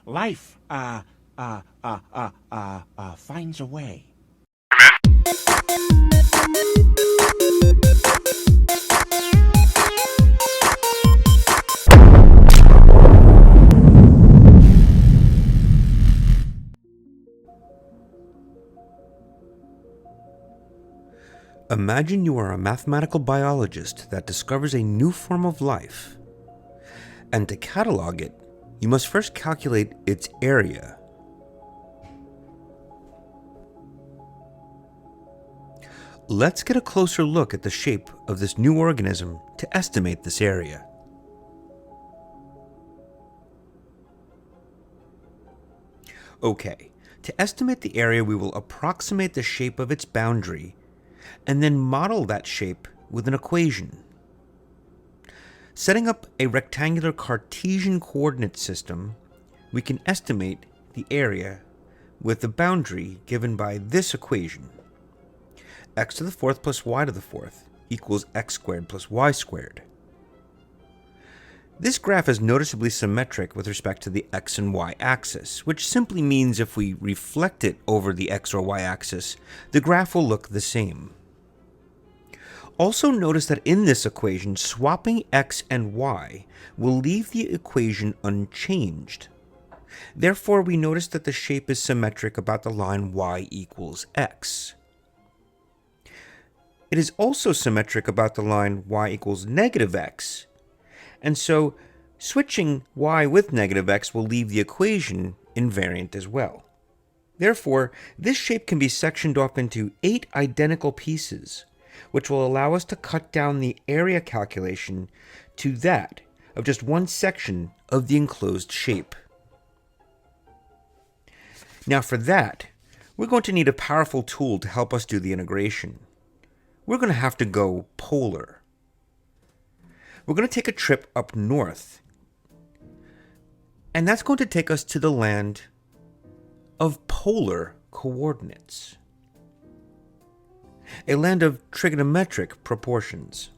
life, finds a way. Imagine you are a mathematical biologist that discovers a new form of life. And to catalog it, you must first calculate its area. Let's get a closer look at the shape of this new organism to estimate this area. Okay, to estimate the area, we will approximate the shape of its boundary and then model that shape with an equation. Setting up a rectangular Cartesian coordinate system, we can estimate the area with the boundary given by this equation. X to the fourth plus y to the fourth equals x squared plus y squared. This graph is noticeably symmetric with respect to the x and y axis, which simply means if we reflect it over the x or y axis, the graph will look the same. Also notice that in this equation, swapping x and y will leave the equation unchanged. Therefore, we notice that the shape is symmetric about the line y equals x. It is also symmetric about the line y equals negative x, and so switching y with negative x will leave the equation invariant as well. Therefore, this shape can be sectioned off into 8 identical pieces, which will allow us to cut down the area calculation to that of just one section of the enclosed shape. Now for that, we're going to need a powerful tool to help us do the integration. We're going to have to go polar. We're going to take a trip up north, and that's going to take us to the land of polar coordinates, a land of trigonometric proportions.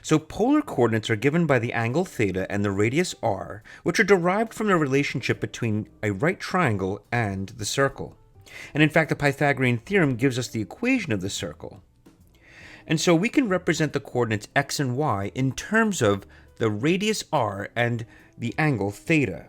So polar coordinates are given by the angle theta and the radius r, which are derived from the relationship between a right triangle and the circle. And in fact, the Pythagorean theorem gives us the equation of the circle. And so we can represent the coordinates x and y in terms of the radius r and the angle theta.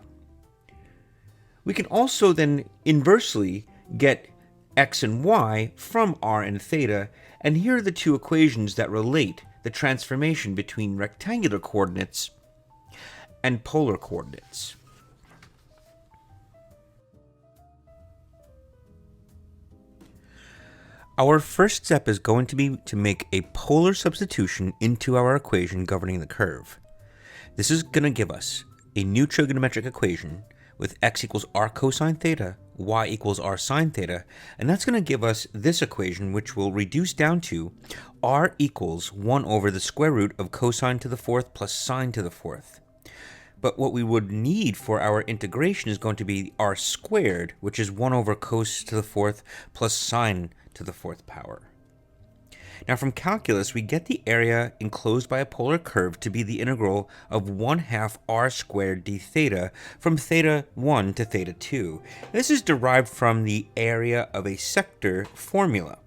We can also then inversely get x and y from r and theta, and here are the two equations that relate the transformation between rectangular coordinates and polar coordinates. Our first step is going to be to make a polar substitution into our equation governing the curve. This is going to give us a new trigonometric equation with x equals r cosine theta, y equals r sine theta, and that's going to give us this equation, which will reduce down to r equals 1 over the square root of cosine to the fourth plus sine to the fourth. But what we would need for our integration is going to be r squared, which is 1 over cos to the fourth plus sine to the fourth power. Now from calculus, we get the area enclosed by a polar curve to be the integral of 1/2 r squared d theta from theta 1 to theta 2. This is derived from the area of a sector formula.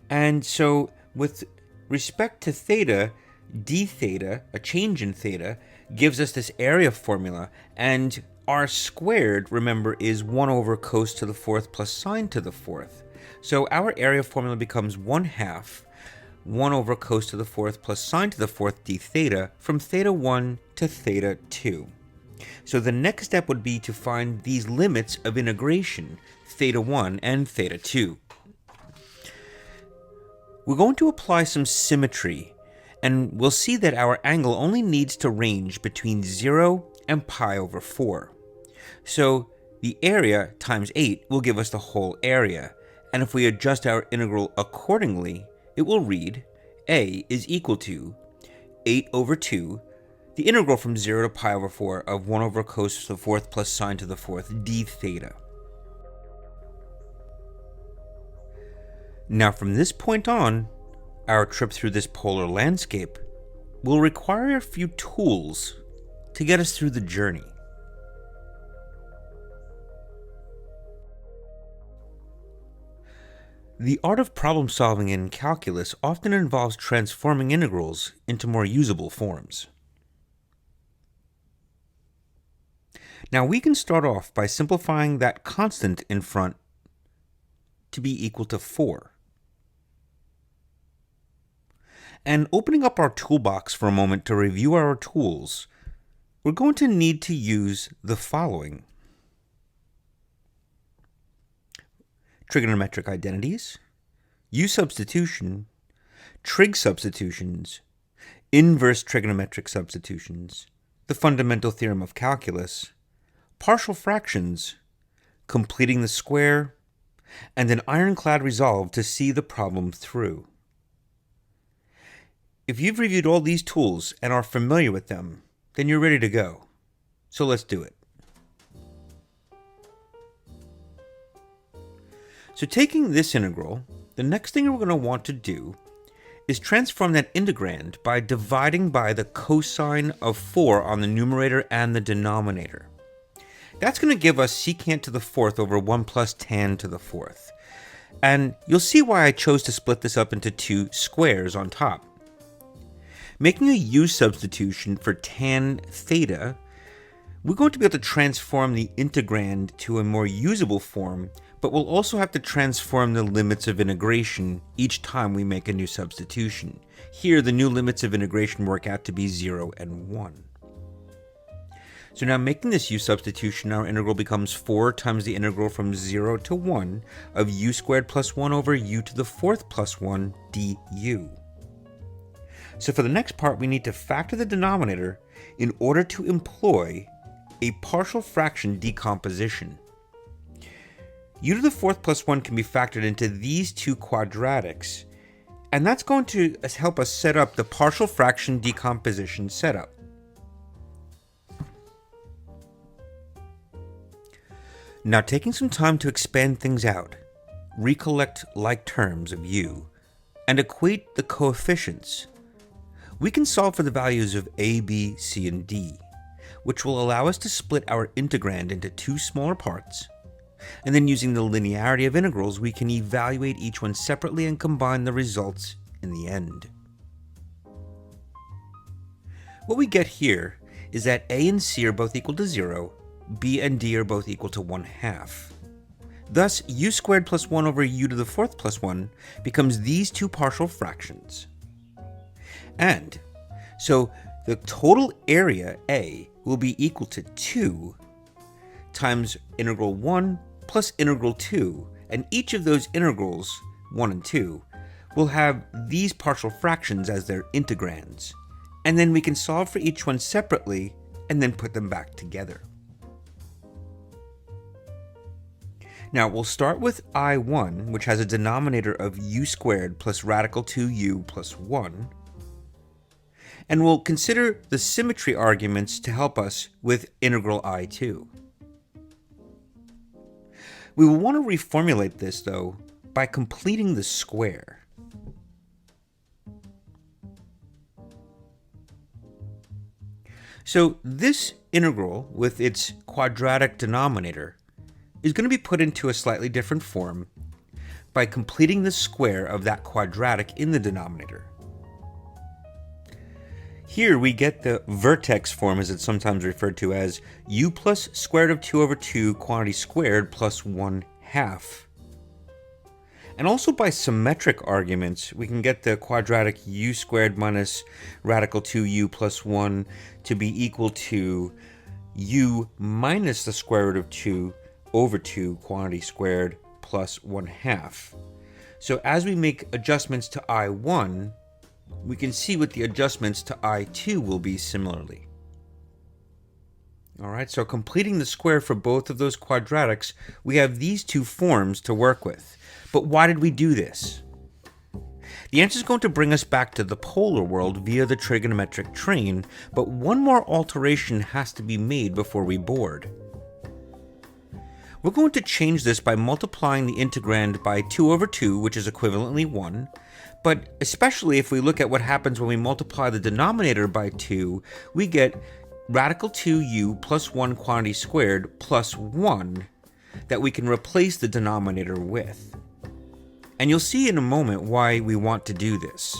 And so with respect to theta, d theta, a change in theta, gives us this area formula, and r squared, remember, is 1 over cos to the fourth plus sine to the fourth. So our area formula becomes 1/2 1 over cos to the fourth plus sine to the fourth d theta from theta 1 to theta 2. So the next step would be to find these limits of integration, theta 1 and theta 2. We're going to apply some symmetry, and we'll see that our angle only needs to range between 0 and pi over 4. So the area times 8 will give us the whole area, and if we adjust our integral accordingly, it will read a is equal to 8 over 2, the integral from 0 to pi over 4 of 1 over cos to the fourth plus sine to the fourth d theta. Now from this point on, our trip through this polar landscape will require a few tools to get us through the journey. The art of problem solving in calculus often involves transforming integrals into more usable forms. Now we can start off by simplifying that constant in front to be equal to 4. And opening up our toolbox for a moment to review our tools, we're going to need to use the following: trigonometric identities, U substitution, trig substitutions, inverse trigonometric substitutions, the fundamental theorem of calculus, partial fractions, completing the square, and an ironclad resolve to see the problem through. If you've reviewed all these tools and are familiar with them, then you're ready to go. So let's do it. So taking this integral, the next thing we're going to want to do is transform that integrand by dividing by the cosine of 4 on the numerator and the denominator. That's going to give us secant to the 4th over 1 plus tan to the 4th. And you'll see why I chose to split this up into two squares on top. Making a u substitution for tan theta, we're going to be able to transform the integrand to a more usable form, but we'll also have to transform the limits of integration each time we make a new substitution. Here, the new limits of integration work out to be 0 and 1. So now making this u substitution, our integral becomes 4 times the integral from 0 to 1 of u squared plus 1 over u to the 4th plus 1 du. So for the next part, we need to factor the denominator in order to employ a partial fraction decomposition. U to the 4th plus 1 can be factored into these two quadratics, and that's going to help us set up the partial fraction decomposition setup. Now, taking some time to expand things out, recollect like terms of u, and equate the coefficients, we can solve for the values of a, b, c, and d, which will allow us to split our integrand into two smaller parts, and then using the linearity of integrals, we can evaluate each one separately and combine the results in the end. What we get here is that a and c are both equal to 0, b and d are both equal to 1/2. Thus, u squared plus 1 over u to the 4th plus 1 becomes these two partial fractions. And so the total area A will be equal to 2 times integral 1 plus integral 2, and each of those integrals, 1 and 2, will have these partial fractions as their integrands. And then we can solve for each one separately and then put them back together. Now we'll start with I1, which has a denominator of u squared plus radical 2u plus 1. And we'll consider the symmetry arguments to help us with integral I2. We will want to reformulate this, though, by completing the square. So this integral, with its quadratic denominator, is going to be put into a slightly different form by completing the square of that quadratic in the denominator. Here we get the vertex form, as it's sometimes referred to as u plus square root of 2 over 2 quantity squared plus 1/2. And also by symmetric arguments, we can get the quadratic u squared minus radical 2u plus 1 to be equal to u minus the square root of 2 over 2 quantity squared plus 1/2. So as we make adjustments to I1, we can see what the adjustments to I2 will be similarly. Alright, so completing the square for both of those quadratics, we have these two forms to work with. But why did we do this? The answer is going to bring us back to the polar world via the trigonometric train, but one more alteration has to be made before we board. We're going to change this by multiplying the integrand by 2 over 2, which is equivalently 1, but especially if we look at what happens when we multiply the denominator by 2, we get radical 2u plus 1 quantity squared plus 1 that we can replace the denominator with. And you'll see in a moment why we want to do this.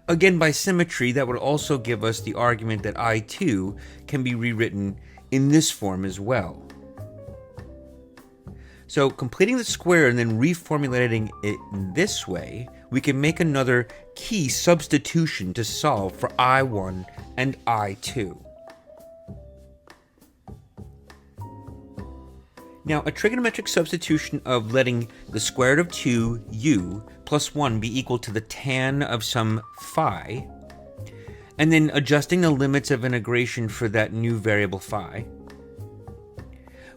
Again, by symmetry, that would also give us the argument that I2 can be rewritten in this form as well. So completing the square and then reformulating it in this way, we can make another key substitution to solve for I1 and I2. Now, a trigonometric substitution of letting the square root of 2u plus 1 be equal to the tan of some phi, and then adjusting the limits of integration for that new variable phi,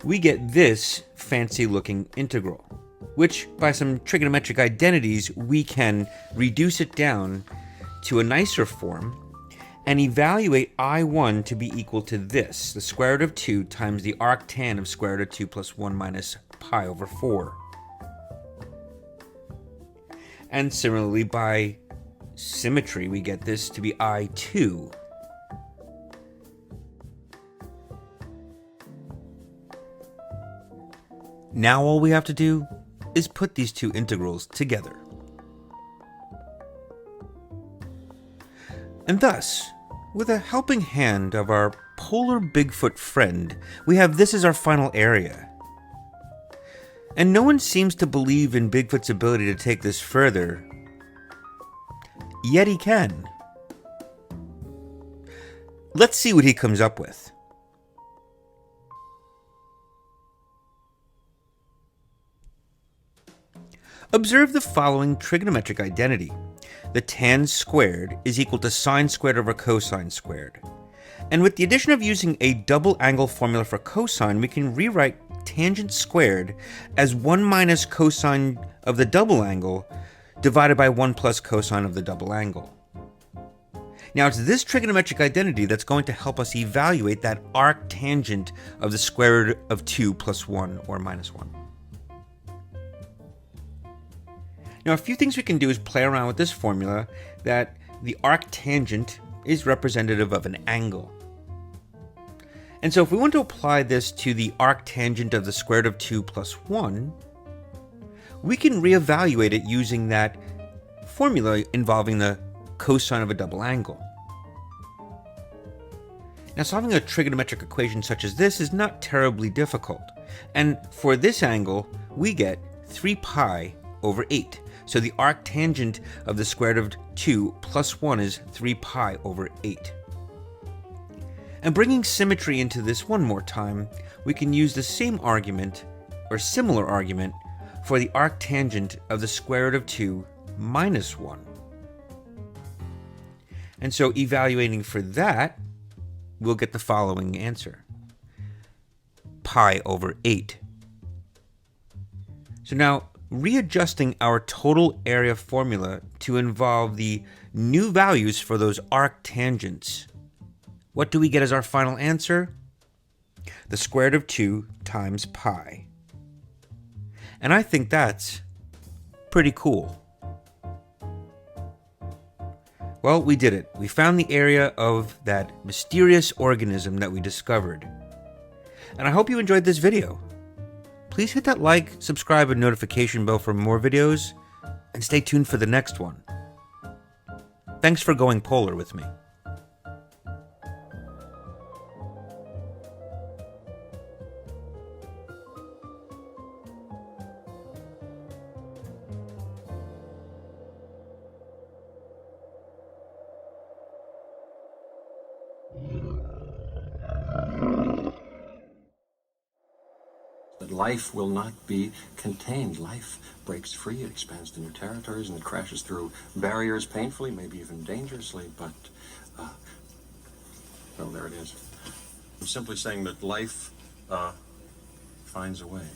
we get this fancy-looking integral, which, by some trigonometric identities, we can reduce it down to a nicer form and evaluate I1 to be equal to this, the square root of 2 times the arctan of square root of 2 plus 1 minus pi over 4. And similarly, by symmetry, we get this to be I2. Now all we have to do is put these two integrals together. And thus, with a helping hand of our polar Bigfoot friend, we have this as our final area. And no one seems to believe in Bigfoot's ability to take this further, yet he can. Let's see what he comes up with. Observe the following trigonometric identity. The tan squared is equal to sine squared over cosine squared. And with the addition of using a double angle formula for cosine, we can rewrite tangent squared as 1 minus cosine of the double angle divided by 1 plus cosine of the double angle. Now it's this trigonometric identity that's going to help us evaluate that arctangent of the square root of 2 plus 1 or minus 1. Now, a few things we can do is play around with this formula that the arctangent is representative of an angle. And so if we want to apply this to the arctangent of the square root of 2 plus 1, we can reevaluate it using that formula involving the cosine of a double angle. Now, solving a trigonometric equation such as this is not terribly difficult. And for this angle, we get 3 pi over 8. So the arctangent of the square root of 2 plus 1 is 3 pi over 8. And bringing symmetry into this one more time, we can use the same argument, or similar argument, for the arctangent of the square root of 2 minus 1. And so evaluating for that, we'll get the following answer. Pi over 8. So now, readjusting our total area formula to involve the new values for those arctangents, what do we get as our final answer? The square root of 2 times pi. And I think that's pretty cool. Well, we did it. We found the area of that mysterious organism that we discovered. And I hope you enjoyed this video. Please hit that like, subscribe, and notification bell for more videos, and stay tuned for the next one. Thanks for going polar with me. That life will not be contained. Life breaks free, it expands to new territories, and it crashes through barriers painfully, maybe even dangerously, but, well, there it is. I'm simply saying that life finds a way.